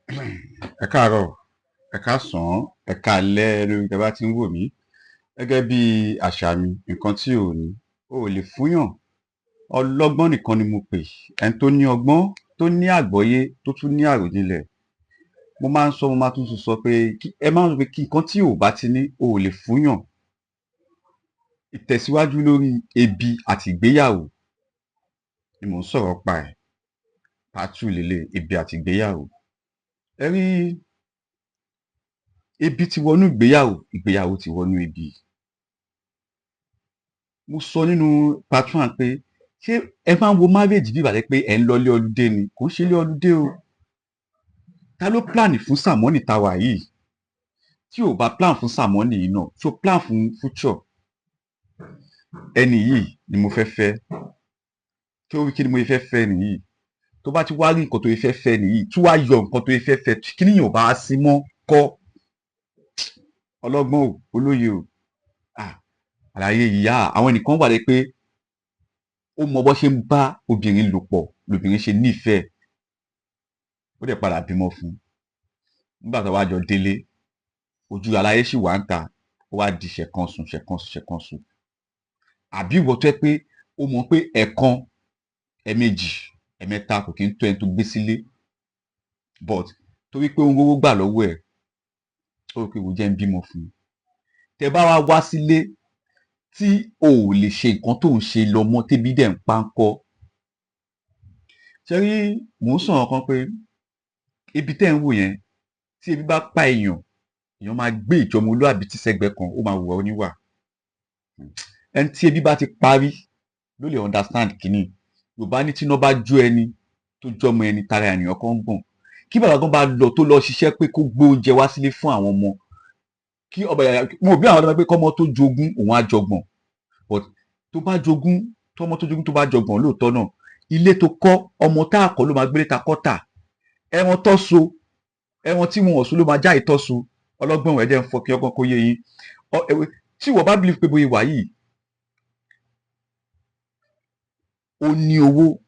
Ẹ káàárọ̀, ẹ káàsán, ẹ káalẹ́ lórí tẹ́ bá ti ń wò mí. Gẹ́gẹ́ bí àṣà mi, nǹkan tí ò ní, o ò lè fúnyàn. Ọlọ́gbọ́n nìkan ni mo pè. Ẹni tó ní ọgbọ́n, tó ní àgbọ́yé, tó tún ní àròjinlẹ̀. Mo máa ń sọ, mo máa tún sọ pé ẹ máa ń sọ pé kí nǹkan tí ò bá ti ní, o ò lè fúnyàn. Ìtẹ̀síwájú lórí ebi àti ìgbéyàwó ni mò ń sọ̀rọ̀ pa ẹ̀. Pàtú lélẹ̀, ebi àti ìgbéyàwó. Ẹ rí, ebi ti wọnú ìgbéyàwó, ìgbéyàwó ti wọnú ebi. Mo sọ nínú part one pé ṣé ẹ máa ń wo marriage bí ìbàdí pé ẹ ń lọ ilé ọlúdé ni, kò ń ṣe ilé ọlúdé o. Ta ló plan fún sàmọ́nì tá wà yìí? Tí ò bá plan fún sàmọ́nì yìí náà, tó plan fún future. Ẹni yìí ni mo fẹ́ fẹ́. Kí ó wí kí ni mo fẹ́ fẹ́ nìyí? Tó bá ti wá rí nǹkan tó fẹ́ fẹ́ nìyí, tí wàá yọ nǹkan tó fẹ́ fẹ́, kí nìyẹn ò bá sí mọ́ kọ́. Ọlọ́gbọ́n o, olóye o. Àlàyé ìyá àwọn ẹnìkan wà lé pé ó mọ bó ṣe ń bá obìnrin lò pọ̀ lobìnrin ṣe nífẹ̀ẹ́, ó dẹ̀ padà bímọ fún un. Nígbà tó wá jọ délé, ojú aláyé sì wá ń ta, ó wá di ṣẹ̀kansùn ṣẹ̀kansùn ṣẹ̀kansùn. Àbí ìwọ tó yẹ pé ó mọ̀ pé ẹ̀ẹ̀kan, ẹ̀ẹ̀mejì, ẹ̀ẹ̀mẹ́ta kò kí ń tó ẹni tó gbé sílé, but torí pé ohun gbogbo gbà lọ́wọ́ ẹ̀, ó rò pé ìwọ jẹ́ ń bímọ fún un. Tẹ bá wá sílé tí o ò lè ṣe nǹkan tó ń ṣe lọ mọ́ tébí dẹ̀ ń pa ń kọ́. Ṣé rí, mò ń sọ̀rọ̀ kan pé ebi tẹ́ ń wò yẹn, tí ebi bá pa èèyàn máa gbé ìjọmọlúàbí tí sẹ́gbẹ̀ẹ́ kan, ó máa wùwà oníwà. Ẹni tí ebi bá ti parí ló lè understand kínní. Yorùbá ní tíná bá jó ẹni tó jọmọ ẹni, tara ènìyàn kan ń gbọ̀n. Kí bàbá kan bá lọ tó lọ ṣiṣẹ́ pé kó gbé oúnjẹ wá sílé fún àwọn ọmọ, kí ọba yàrá mo bí àwọn ọmọ pé kọ́mọ tó jogún òun á jọgbọ̀n, but tó bá jogún, tọ́mọ tó jogún tó bá jọgbọ̀n lóòótọ́ náà, ilé tó kọ́, ọmọ tá a kọ́ ló máa gbélé ta kọ́ tà. Ẹran tó so, ẹran tí wọn ò so ló máa já ìtọ́ so. Ọlọ́gbọ́n ẹ̀jẹ̀ ń fọ kí ọgbọ́n kó yé yín. Tí ìwọ bá believe pé bóyá wà yìí, ó ní owó,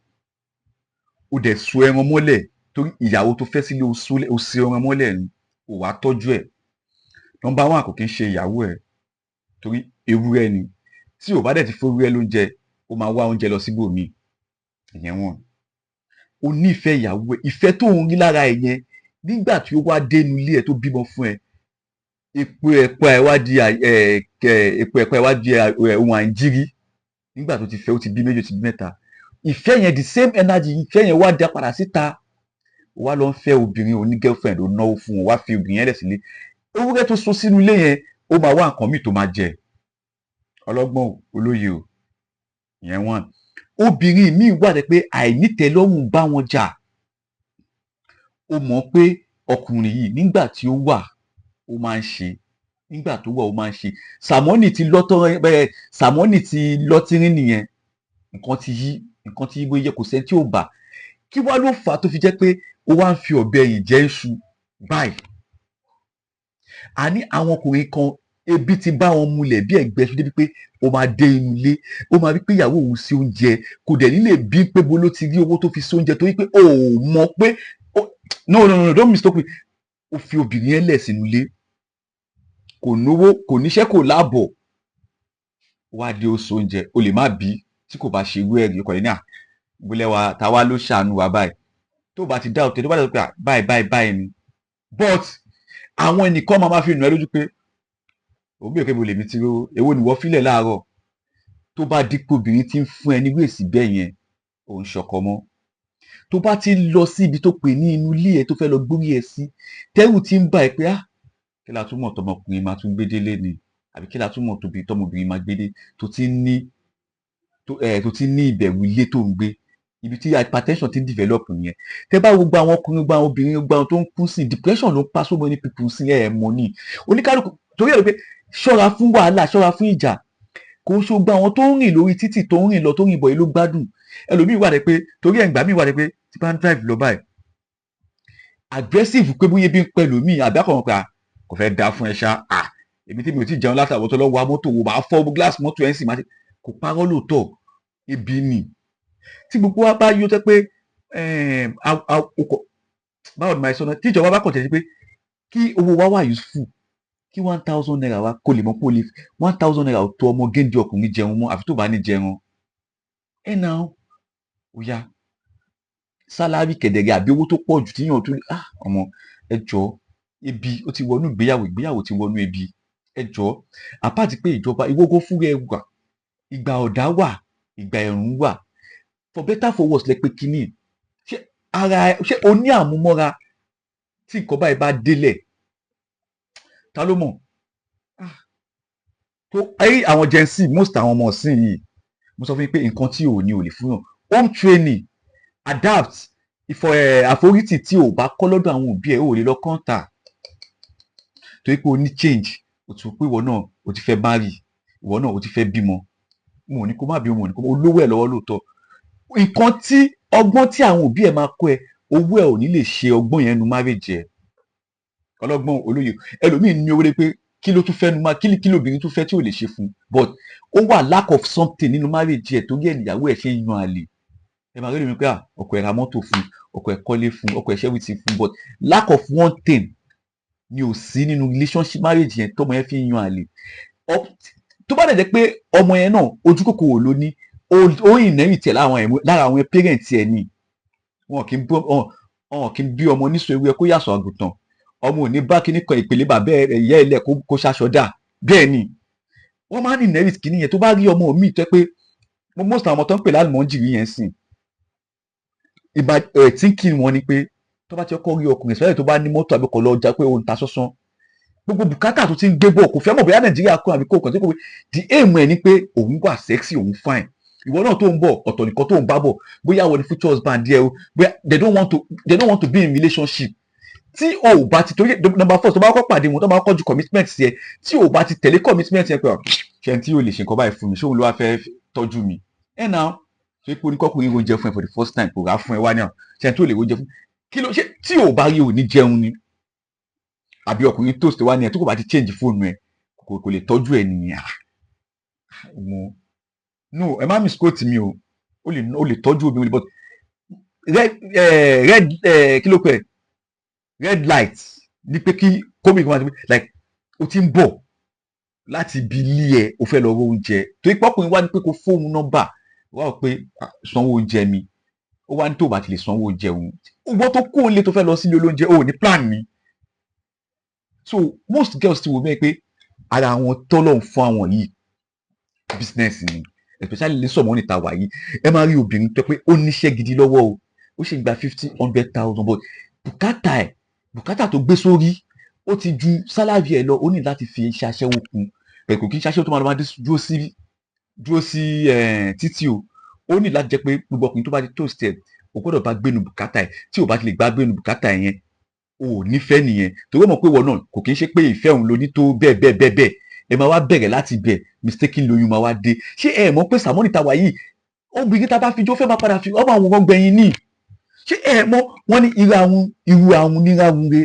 ó dẹ̀ so ẹran mọ́lẹ̀ torí ìyàwó tó fẹ́ sílé ó so ẹran mọ́lẹ̀ ni, ó wàá tọ́jú ẹ̀. Nọ́mbà one kò kí ń ṣe ìyàwó ẹ̀ torí ewúrẹ́ ni. Tí ò bá dẹ̀ ti fún ewúrẹ́ lóúnjẹ, ó máa wá oúnjẹ lọ síbòmíì. Ìyẹn wọn. Ó nífẹ̀ẹ́ ìyàwó ẹ̀, ìfẹ́ tó ń rí lára ẹ̀ yẹn, nígbà tí ó wá dé inú ilé ẹ̀ tó bímọ fún ẹ, epo ẹ̀pà ẹ̀ wá di ohun àìjírí. Nígbà tó ti fẹ́, ó ti bí méjì, ó ti bí mẹ́ta. Ìfẹ́ yẹn, the same energy, ìfẹ́ yẹn wá dá padà síta. Ó wá lọ ń fẹ́ obìnrin oní girlfriend, ó náwó fún wọn, wá fi obìnrin yẹn lẹ̀ sílé. Ewúrẹ́ tó so sínú ilé yẹn, ó máa wá nǹkan míì tó máa jẹ. Ọlọ́gbọ́n olóye o. Ìyẹn wọn. Obìnrin míì wà dé pé àìnítẹ́lọ́rùn bá wọn jà. Ó mọ̀ pé ọkùnrin yìí nígbà tí ó wà, ó máa ń ṣe. Nígbà tó wà, ó máa ń ṣe. Sàmọ́nì ti lọ́tírín nìyẹn. Nǹkan ti yí bóyá kò sẹ́ni tí ò bà. Kí wá ló fà á tó fi jẹ́ pé ó wá ń fi ọ̀bẹ ẹ̀yìn jẹ iṣu báyìí? Àní àwọn ọkùnrin kan, ebi ti bá wọn mulẹ̀ bí ẹ̀gbẹ́ iṣu débi pé ó máa dé inú ilé, ó máa rí pé ìyàwó òun sí oúnjẹ, kò dẹ̀ ní lè bí pé bó ló ti rí owó tó fi sí oúnjẹ torí pé ó mọ̀ pé no, don't mistake me. Ó fi obìnrin yẹn lẹ̀ sínú ilé, kò náwó, kò níṣẹ́, kò láàbọ̀. Wá dé ó so oúnjẹ, o lè má bí tí kò bá ṣe irú ẹ̀rí ọkọ̀ ní ìbúlẹ̀ wa, táwa ló ṣàánú wa báyìí. Tó bá ti dá òtẹ́, tó bá dẹ̀ pé báyìí ni. But àwọn ẹnìkan máa fi nù ẹ́ lójú pé òun bí òkè bo lèmi ti rówó, èwo ni wọ́n fílẹ̀ láàárọ̀. Tó bá dípò obìnrin tí ń fún ẹ ní wèsì bẹ́ẹ̀ yẹn, òun ṣọkọ mọ́. Tó bá ti lọ sí ibi tó pè ní inú ilé ẹ tó fẹ́ lọ gbórí ẹ sí, tẹ́rù ti ń bà ẹ́ pé kí la túmọ̀ tọmọkùnrin máa tún gbé délé ni, àbí kí la túmọ̀ tọmọbìnrin máa gbé dé, tó ti ní ìbẹ̀rù ilé tó ń gbé, ibi tí hypertension ti ń develop nìyẹn. Tẹ́ bá gbogbo àwọn ọkùnrin, gbogbo àwọn obìnrin, gbogbo àwọn tó ń kú sí depression ló ń pa so many people sí mọ́ ni. Oníkálukú torí ẹ̀ ló pé ṣọ́ra fún wàhálà, ṣọ́ra fún ìjà. Kò ń ṣe gbogbo àwọn tó ń rìn lórí títì, tó ń rìn lọ, tó ń rìn bọ̀ yìí ló gbádùn. Ẹlòmíì wà dé pé torí ẹ̀ǹgbà míì wà dé pé tí bá ń drive lọ báyìí, aggressive pé bóyá bí ń pẹ̀lú mi àbí àkọ́kọ́ pé kò fẹ́ da fún ẹ ṣá. Èmi tí mi ò tí jẹun látàwọn tó lọ wa mọ́tò wò, máa fọ́ glass mọ́tò ẹ̀ ń sì máa ṣe. Kò parọ́ lóòótọ́, ebi ni. Tí gbogbo wa bá yó tẹ́ pé báwo ni màá sọ náà tí ìjọba bá kàn tẹ̀ sí pé kí owó wa wà useful kí 1,000 naira wa kó lè mọ̀ pé o lè 1,000 naira ò tó ọmọ géńdé ọkùnrin jẹun mọ́ àfi tó bá ní jẹun ẹ̀ náà ó yá sálárì kẹ̀dẹ̀rẹ̀ àbí owó tó pọ̀ jù tíyàn tó ọmọ ẹ jọ̀ọ́ ebi ó ti wọnú ìgbéyàwó ti wọnú ebi ẹ jọ̀ọ́ àpáàtì pé ìjọba ìwógó fúnra ẹ wà ìgbà ọ̀dá wà ìgbà ẹ̀rùn wà for better for worse lẹ pé kínní ṣé o ní àmúmọ́ra tí nǹkan báyìí bá délẹ̀ ta ló mọ̀ tó ayé àwọn gen z most àwọn ọmọ ọ̀sìn yìí mo sọ fún yín pé nǹkan tí ò ní ò lè fún yàn home training adapt àforítì tí ò bá kọ́ lọ́dọ̀ àwọn òbí ẹ̀ ò lè lọ kọ́ńtà torí pé o ní change o ti rò pé ìwọ náà o ti fẹ́ marry ìwọ náà o ti fẹ́ bímọ mo ò ní kó má bímọ mo ò ní kó má olówó ẹ̀ lọ́wọ́ lóòótọ́ nǹkan tí ọgbọ́n tí àwọn òbí ẹ̀ máa kọ́ ẹ owó ẹ̀ ò ní lè ṣe ọgbọ́n yẹn nu marriage ẹ̀ ọlọ́gbọ́n olóye ẹlòmíì ní owó lé pé kí ló tún fẹ́ nu kí lóbìnrin tún fẹ́ tí ò lè ṣe fún but ó wà lack of something nínú marriage ẹ̀ torí ẹ̀ níyàwó ẹ̀ ṣe ń yan àlè ẹ máa rí mi pé ọkọ ẹ̀ ra mọ́tò fún ọkọ ẹ̀ kọ́lé fún ọkọ ẹ̀ ṣẹ́wìtì fún but lack of one thing ni ò sí nínú relationship marriage yẹn tọmọ yẹn fi ń yan àlè tó bá dẹ̀ jẹ́ pé ọmọ yẹn náà ojú kòkòrò ló ní ó inherit ẹ̀ lára àwọn parents ẹ̀ ni wọn kì í bí ọmọ níṣọ ewé kó yàsọ àgùntàn ọmọ ò ní bá kíní kan ìpele bàbá ẹ̀yẹ́ ilẹ̀ kó ṣaṣọdà bẹ́ẹ̀ ni wọ́n máa ń inherit kíní yẹn tó bá rí ọmọ mi tó pé most àwọn ọmọ tó ń pè lálùmọ́jìrì yẹn sìn thinking wọn ni pé tó bá ti kọ́ rí ọkùnrin ìsọ̀rọ̀ tó bá ní mọ́tò àbíkọ̀ lọ ọjà pé òun ta sọ́sán gbogbo bùkátà tó ti ń gbé bọ̀ kò fẹ́ mọ̀ bóyá nàìjíríà kọ́ àbí kò kàn sí pé the aim ẹ̀ ni pé òun wà sexy òun fine ìwọ náà tó ń bọ̀ ọ̀tọ̀ nìkan tó ń bá bọ̀ bóyá àwọn future husband díẹ̀ o bóyá they don't want to be in relationship tí o ò bá ti torí number four tó bá kọ́ pàdé wọn tó bá kọ́ ju commitment yẹ tí o ò bá ti tẹ̀lé commitment yẹn pé ṣe tí o lè ṣe nǹkan báyìí fún mi ṣé òun ló wá fẹ́ tọ́jú mi ẹ̀ náà ṣe pé oníkọ́kùnrin oúnjẹ fún ẹ for the first time kò rà fún ẹ wá náà ṣe tí o lè oúnjẹ fún kí ló ṣe tí o ò bá rí o ní jẹun ni àbí ọkùnrin toast wá ní ẹ tó kò bá ti change fóònù ẹ kò lè tọ́jú ẹ nìyẹn no ẹ má misquote mi o lè tọ́jú obìnrin but red kí ló pẹ́ red light ní pé kí kómi kan máa ti pé like o ti ń bọ̀ láti ibi ilé ẹ o fẹ́ lọ rọ oúnjẹ torí pọ́kùnrin wá ní pé kó fóònù nọ́mbà wá wọ pé sanwó oúnjẹ mi ó wá ní tó bá ti lè sanwó oúnjẹ òun owó tó kó o lé tó fẹ́ lọ sílé olóúnjẹ o ò ní plan ni so most girls ti wò mí pé ara àwọn tọ́lọ̀ ń fún àwọn yìí business ni especially lè sọ̀mọ́ níta wà yìí ẹ máa rí obìnrin tó pé ó níṣẹ́ gidi lọ́wọ́ o ó ṣe gba 50,000 but bùkátà tó gbé sórí ó ti ju sálárì ẹ̀ lọ ó ní láti fi iṣẹ́ aṣẹ́wó kún pẹ̀lú kí iṣẹ́ aṣẹ́wó tó máa dúró sí títì o ó ní láti jẹ́ pé gbogbo ọkùnrin tó bá di toast ẹ̀ o gbọ́dọ̀ bá gbénu bùkátà ẹ̀ tí o bá ti lè gbá gbénu bùkátà ẹ̀ yẹn o ò nífẹ̀ẹ́ nìyẹn torí ó mọ̀ pé wọ́n náà kò kí ń ṣe pé ìfẹ́ òun ló ní tó bẹ́ẹ̀ ẹ máa wá bẹ̀rẹ̀ láti bẹ̀ mistaken lóyún máa wá dé ṣé ẹ mọ̀ pé Sàmọ́nì ta wà yìí obìnrin tá a bá fi jó fẹ́ máa padà fi ọmọ àwọn ọmọ gbẹ̀yìn ní ṣé ẹ mọ̀ wọ́n ní irú àwọn níràwúre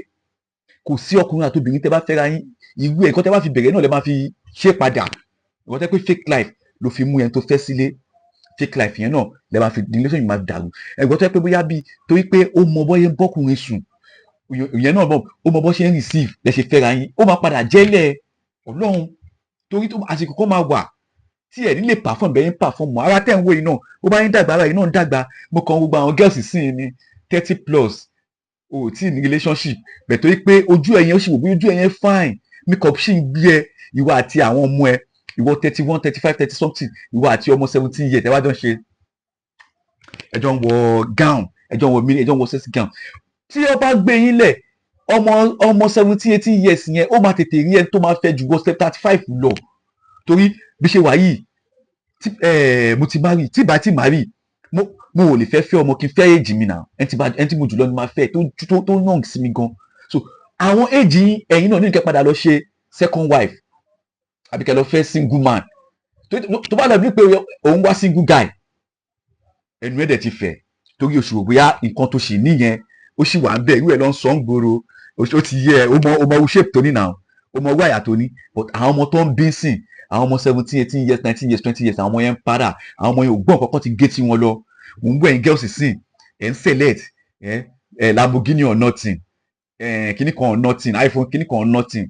kò sí ọkùnrin àti obìnrin tẹ́ bá fẹ́ra yín irú ẹ̀ nǹkan tẹ́ bá fi bẹ̀rẹ̀ náà lẹ́ máa fi ṣe padà ìwọ́n tẹ́ pé fake life ló fi mú yẹn tó fẹ́ sílé fake life yẹn náà lẹ́ máa fi relation yìí máa dàrú ẹ̀gbọ́n tẹ́ pé bóyá bíi torí pé ó mọ bọ́yé ń bọ́kùnrin sùn ìyẹn náà ó mọ bọ́ ṣe ń receive lẹ́ ṣe fẹ́ra yín ó máa padà jẹ́lẹ̀ Ọlọ́run torí tó àsìkò kan máa wà tí ẹ̀ nílé perform bẹ́ẹ̀ ń perform mọ́ ara tẹ̀ ń wò yìí náà ó bá yín dàgbà ara yìí náà ń dàgbà mo kàn gbogbo àwọn girls sí ní 30+ o ò tí ì ní relationship bẹ̀ torí pé ojú ẹ̀yẹn ó sì wò bí ojú ẹ̀yẹn fine makeup sì ń gbé ẹ ìwọ àti àwọn ọmọ ẹ ìwọ 31 35 30 something ìwọ àti ọmọ 17 years ẹ wá jọ ń ṣe ẹjọ ń wọ gown ẹjọ ń wọ mini ẹjọ ń wọ sexy gown tí ó bá gbé yín lẹ̀ ọmọ 17 18 years yẹn ó máa tètè rí ẹni tó máa fẹ́ ju wọ 35 lọ torí bí ṣe wà yìí mo ti marry tí bá ti marry mo ò lè fẹ́ ọmọ kí n fẹ́ èjì mi náà ẹni tí mo jùlọ ni máa fẹ́ tó young sí mi gan so àwọn èjì ẹ̀yin náà ní kẹ́ padà lọ ṣe second wife àbí kẹ́ lọ fẹ́ single man tó bá lọ bí pé òun wá single guy ẹnu ẹ̀ dẹ̀ ti fẹ̀ torí oṣù wò bóyá nǹkan tó ṣì níyẹn ó sì wà ń bẹ̀ irú ẹ̀ lọ ń sọ ń gbòòrò ó ti yẹ ó mọ shape tó ní náà ó mọ wáyà tó ní but àwọn ọmọ tó ń bí sìn àwọn ọmọ 17 18 years 19 years 20 years àwọn ọmọ yẹn ń para àwọn ọmọ yẹn ò gbọ́n kankan ti gé tí wọn lọ mò ń gbọ́ ẹ̀yin girls sìn ẹ̀ ń select Lamborghini or nothing, kíní kan or nothing, iPhone kíní kan or nothing.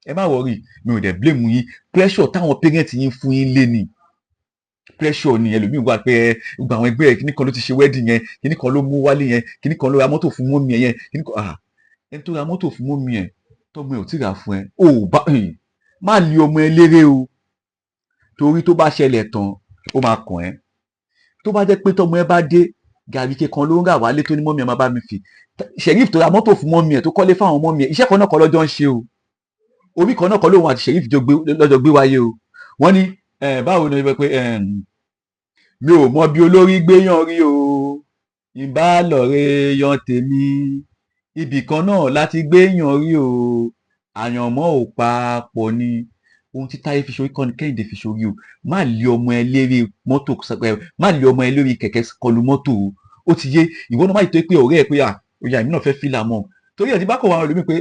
Ẹ má worry, mi ò dẹ̀ blame yín. Pressure táwọn parent yín fún yín lé ni. Pressure ni ẹlòmíì wà pé gbogbo àwọn ẹgbẹ́ ẹ̀ kíní kan ló ti ṣe wedding yẹn, kíní kan ló mú wálé yẹn, kíní kan ló ra mọ́tò fún mọ́mí ẹ̀ yẹn, kíní kan ẹni tó ra mọ́tò fún mọ́mí ẹ̀ tọ́mọ ẹ̀ ò tí ì rà fún ẹ, má lé ọmọ ẹ léré o, torí tó bá ṣẹlẹ̀ tán ó máa kàn ẹ́. Tó bá jẹ́ pé tọ́mọ ẹ bá dé gàrí kan ló ń rà wálé tó ní mọ́mí ẹ̀ máa bá mi fi, Sheriff tó ra mọ́tò fún mọ́mí ẹ̀ tó kọ́lé fáwọn mọ́mí ẹ̀, iṣẹ́ kan náà kọ́ lọ́jọ́ ń ṣe o, orí kan náà kọ́ lóun àti Sheriff lọ́jọ́ gbé wáyé o. Wọ́n ní báwo ni wọ́n pé mi ò mọ bí olórí gbéyàn rí o, ìbá lọ̀rẹ́ yan tèmi, ibì kan náà láti gbéyàn rí o, àyànmọ́ ò papọ̀ ni. Ohun tí Táyé fi ṣorí kọ́ ni Kẹ́hìndé fi ṣorí o. Má lé ọmọ ẹ lérí mọ́tò, má lé ọmọ ẹ lórí kẹ̀kẹ́ kọlu mọ́tò o. Ó ti yé ìwọ náà má yìí tó pé ọ̀rẹ́ ẹ pé òyà èmi náà fẹ́ fìlà mọ́, torí ẹ̀ tí bá kọ̀ wá lómi pé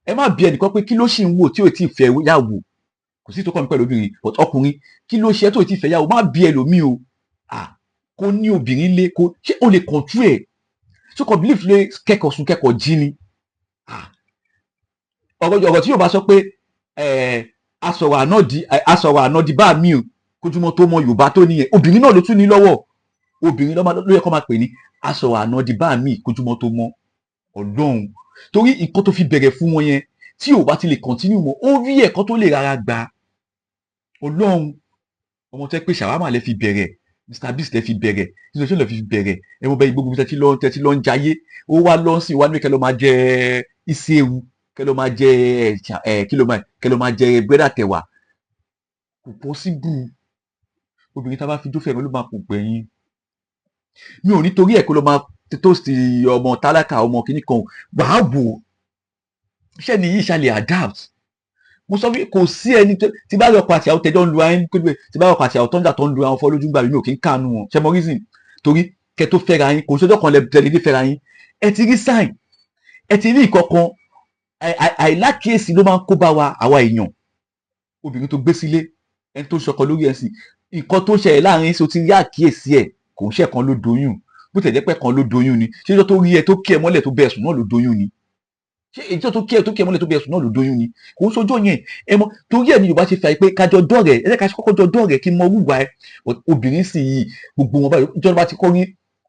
ẹ má bí ẹnìkan pé kí ló ṣì ń wò tí ò tí ì fẹ́ yàwó, kò sí tó kọ́ mi pẹ̀lú obìnrin but ọkùnrin kí ló ṣe tó ì tí ì fẹ́ yàwó, má bí ẹlòmíì o. Kó ní obìnrin lé, ṣé o lè kọ̀ntú ẹ̀? So kò believe lé kẹ́kọ̀ọ́ sùn kẹ́kọ̀ọ́ jí ni. Ọ̀rọ̀ tí yóò bá sọ pé asọ̀rọ̀ ànádì bá mi o kójúmọ́ tó mọ Yorùbá tó nìyẹn, obìnrin náà ló tún ní lọ́wọ́, obìnrin ló yẹ kó máa pè ní asọ̀rọ̀ ànádì bá mi kójúmọ́ tó mọ Ọlọ́run, torí nǹkan tó fi bẹ̀rẹ̀ fún wọn yẹn tí ò bá ti lè continue mọ́ ó rí ẹ̀kọ́ tó lè rárá gbà. Ọlọ́run, ọmọ tẹ́ pé ṣàwámà lẹ fi bẹ̀rẹ̀, Mr Beast lẹ fi bẹ̀rẹ̀, ìṣòṣò lẹ fi bẹ̀rẹ̀, ẹ mọ bẹ́ẹ̀ gbogbo tẹ́tí lọ ń jayé, ó wá lọ sí wá ní kẹ́ lọ máa jẹ iṣẹ́ ewu, kẹ́ lọ máa jẹ kẹ́ lọ máa jẹ búrẹ́dì àtẹ̀wà, kò possible. Obìnrin tá a bá fi jófẹ́ ló máa kò gbẹ̀yìn. Mi ò nítorí ẹ̀ kó lọ máa toast ọmọ tálákà ọmọ kìíní kan wàá wò iṣẹ́ ni yìí ṣàlẹ̀ adapt. Mo sọ kò sí ẹni tí bá lọ́kọ àti àwọn tẹjọ́ ń lu ayé tí bá lọ́kọ àti àwọn tọ́jà tó ń lu àwọn fọ́ lójú gbà mí ò kí ń kànú wọn, ṣe mo reason, torí kẹ tó fẹ́ra yín kò sójọ́ kan lẹ́ẹ̀dẹ́ fẹ́ra yín ẹ ti rí sign, ẹ ti rí ìkọ̀kan. Àìlákìyèsí ló máa ń kó bá wa àwa èèyàn. Obìnrin tó gbé sílé ẹni tó ṣọkọ lórí ẹ̀sìn, nǹkan tó ṣẹlẹ̀ láàrin ṣe o ti rí àkíyèsí ẹ̀, kò ń ṣe kan ló doyún, bó tẹ̀ jẹ́ pé kan ló doyún ni, ṣé ìjọ tó rí ẹ tó kí ẹ mọ́lẹ̀ tó bẹ̀ sùn náà ló doyún ni, ṣé ìjọ tó kí ẹ mọ́lẹ̀ tó bẹ̀ sùn náà ló doyún ni, kò ń sojọ́ yẹn ẹ mọ, torí ẹ̀ ní Yorùbá ṣe fà pé kájọ dọ̀rẹ́ ẹ ká kọ́kọ́ jọ dọ̀rẹ́ kí n mọ wúwa ẹ. Obìnrin sì yìí gbogbo wọn báyìí ìjọba ti kọ́ rí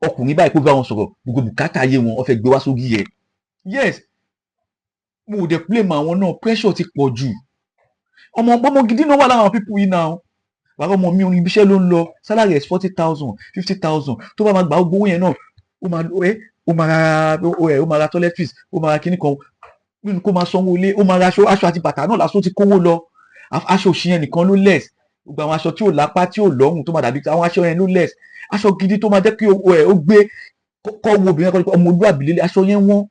ọkùnrin báyìí kó bá wọn sọ̀rọ̀ gbogbo bùkátà ayé wọn wọ́n fẹ́ gbé wá sórí ẹ̀. Yes, mo ò dẹ̀ blame àwọn náà, pressure ti pọ̀ jù. ọmọ gidi náà wà lára àwọn pípù yìí náà. Wàá ọmọ mi orin ibiṣẹ́ ló ń lọ, salary is 40,000 50,000 tó bá máa gbà gbogbo owó yẹn náà ó máa ra toiletries, ó máa ra kíní kan kó máa sanwó ilé, ó máa ra aṣọ àti bàtà náà lásán ti kówó lọ. Aṣọ òṣì yẹn nìkan ló less, gbogbo àwọn aṣọ tí ò lápá tí ò lọ́rùn tó máa dàbí àwọn aṣọ yẹn ló less. Aṣọ gidi tó máa jẹ́ kí ó gbé kọ́ wo obìnrin kan ọmọ olúwàbí lélẹ̀, aṣọ yẹn wọ́n.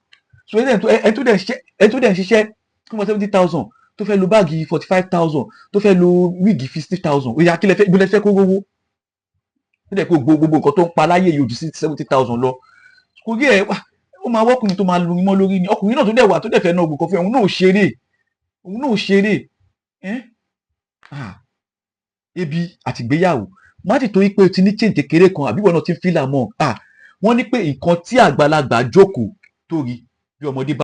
So ẹ tó dẹ̀ ń ṣiṣẹ́ fún 70,000 tó fẹ́ lo báàgì 45,000 tó fẹ́ lo wíìgì 50,000 ó yá kí lẹ fẹ́ kó rówó. Ó dẹ̀ pé gbogbo nǹkan tó ń pa láyé yìí ojú sí 70,000 lọ. Kò rí ẹ̀ ó máa wọ́kùnrin tó máa lu imọ́ lórí ni, ọkùnrin náà tó dẹ̀ wà tó dẹ̀ fẹ́ náà ògùn kan fún òun náà ò ṣeré. Ebi àtìgbéyàwó má ti torí pé o ti ní chain kékeré kan àbí wọn náà ti ń fílà mọ́ wọ́n ní pé nǹkan tí àgbàlagbà jókòó tó rí bí ọmọdé bá